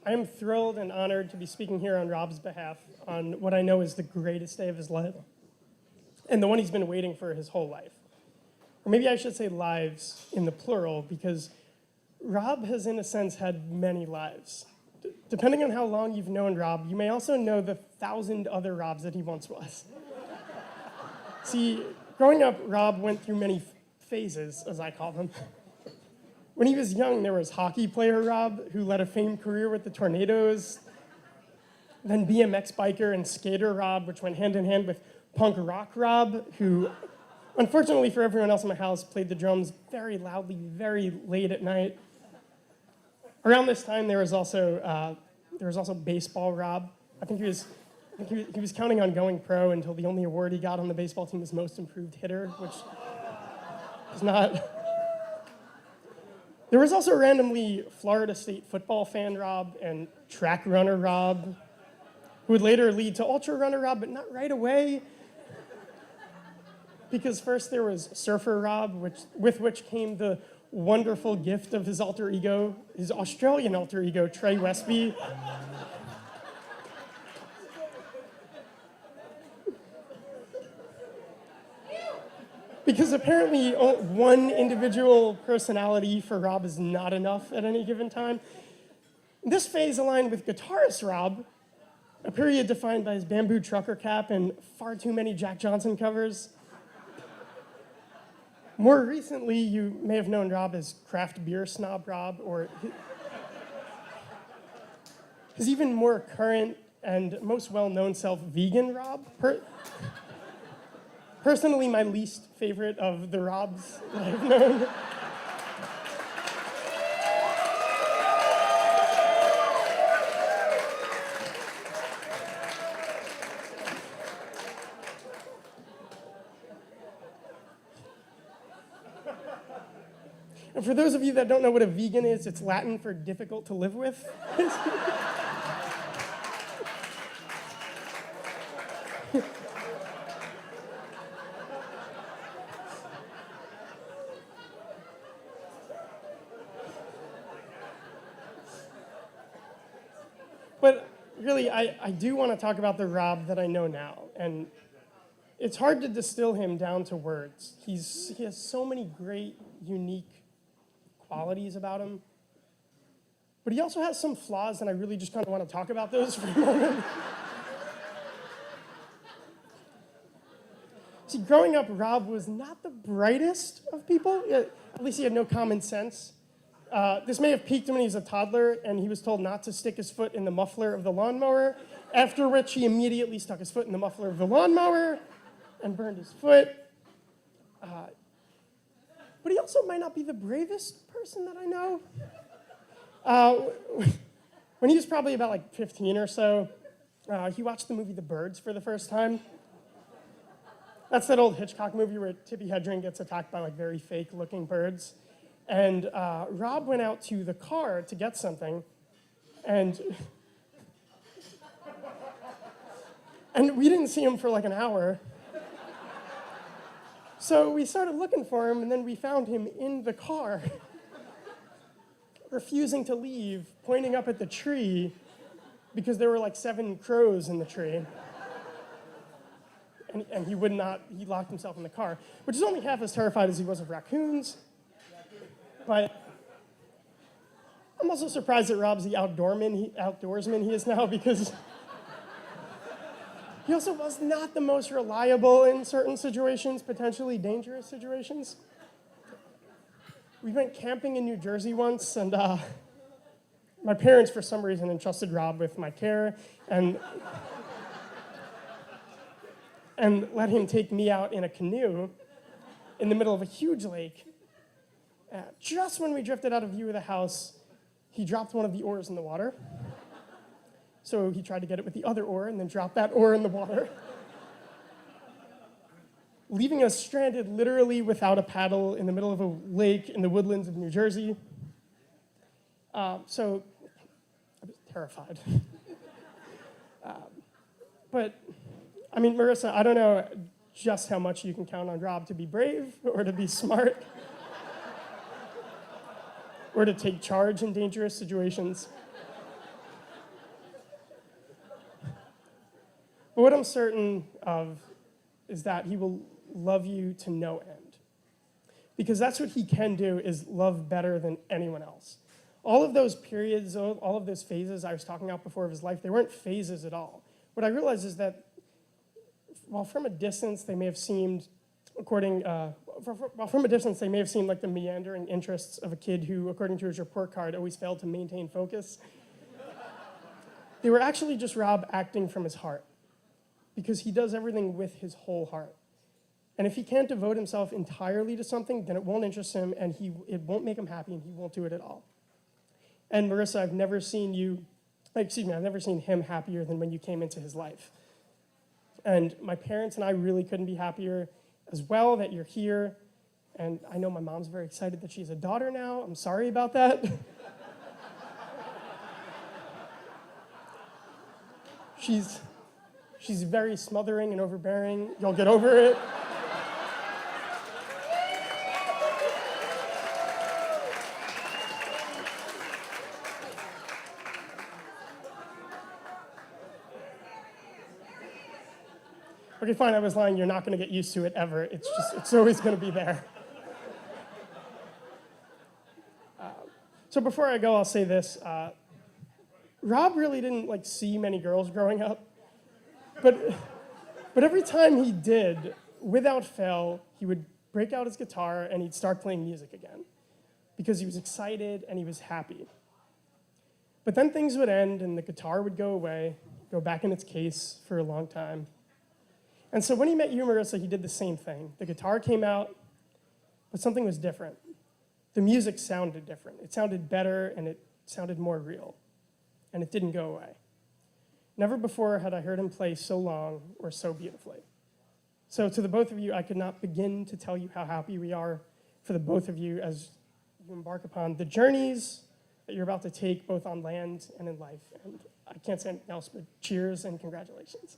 I am thrilled and honored to be speaking here on Rob's behalf on what I know is the greatest day of his life, and the one he's been waiting for his whole life. Or maybe I should say lives in the plural, because Rob has, in a sense, had many lives. Depending on how long you've known Rob, you may also know the 1,000 other Robs that he once was. See, growing up, Rob went through many phases, as I call them. When he was young, there was hockey player Rob, who led a famed career with the Tornadoes. Then BMX biker and skater Rob, which went hand in hand with punk rock Rob, who, unfortunately for everyone else in my house, played the drums very loudly, very late at night. Around this time, there was also baseball Rob. He was counting on going pro until the only award he got on the baseball team was most improved hitter, which is not. There was also randomly Florida State football fan Rob and track runner Rob, who would later lead to ultra runner Rob, but not right away. Because first there was surfer Rob, with which came the wonderful gift of his alter ego, his Australian alter ego, Trey Westby. Because apparently one individual personality for Rob is not enough at any given time. This phase aligned with guitarist Rob, a period defined by his bamboo trucker cap and far too many Jack Johnson covers. More recently, you may have known Rob as craft beer snob Rob, or his even more current and most well-known self, vegan Rob. Personally, my least favorite of the Robs that I've known. And for those of you that don't know what a vegan is, it's Latin for difficult to live with. But really, I do want to talk about the Rob that I know now. And it's hard to distill him down to words. He has so many great, unique qualities about him. But he also has some flaws, and I really just kind of want to talk about those for a moment. See, growing up, Rob was not the brightest of people. At least he had no common sense. This may have peaked him when he was a toddler, and he was told not to stick his foot in the muffler of the lawnmower, after which he immediately stuck his foot in the muffler of the lawnmower and burned his foot. But he also might not be the bravest person that I know. When he was probably about like 15 or so, he watched the movie The Birds for the first time. That's that old Hitchcock movie where Tippi Hedren gets attacked by like very fake-looking birds. And Rob went out to the car to get something, and we didn't see him for like an hour. So we started looking for him, and then we found him in the car, refusing to leave, pointing up at the tree, because there were like 7 crows in the tree. And he would not, he locked himself in the car, which is only half as terrified as he was of raccoons. But I'm also surprised that Rob's the outdoorsman he is now, because he also was not the most reliable in certain situations, potentially dangerous situations. We went camping in New Jersey once, and my parents, for some reason, entrusted Rob with my care and let him take me out in a canoe in the middle of a huge lake. Just when we drifted out of view of the house, he dropped one of the oars in the water. So he tried to get it with the other oar and then dropped that oar in the water, leaving us stranded literally without a paddle in the middle of a lake in the woodlands of New Jersey. So I was terrified. But, I mean, Marissa, I don't know just how much you can count on Rob to be brave or to be smart or to take charge in dangerous situations. But what I'm certain of is that he will love you to no end. Because that's what he can do, is love better than anyone else. All of those periods, all of those phases I was talking about before of his life, they weren't phases at all. What I realized is that while from a distance they may have seemed, while from a distance they may have seemed like the meandering interests of a kid who, according to his report card, always failed to maintain focus, they were actually just Rob acting from his heart, because he does everything with his whole heart. And if he can't devote himself entirely to something, then it won't interest him, and it won't make him happy, and he won't do it at all. And Marissa, I've never seen him happier than when you came into his life. And my parents and I really couldn't be happier as well that you're here. And I know my mom's very excited that she has a daughter now. I'm sorry about that. She's very smothering and overbearing. You'll get over it. Okay, fine, I was lying. You're not going to get used to it ever. It's always going to be there. So before I go, I'll say this. Rob really didn't see many girls growing up. But every time he did, without fail, he would break out his guitar and he'd start playing music again, because he was excited and he was happy. But then things would end and the guitar would go away, go back in its case for a long time. And so when he met you, Marissa, he did the same thing. The guitar came out, but something was different. The music sounded different. It sounded better and it sounded more real. And it didn't go away. Never before had I heard him play so long or so beautifully. So to the both of you, I could not begin to tell you how happy we are for the both of you as you embark upon the journeys that you're about to take, both on land and in life. And I can't say anything else but cheers and congratulations.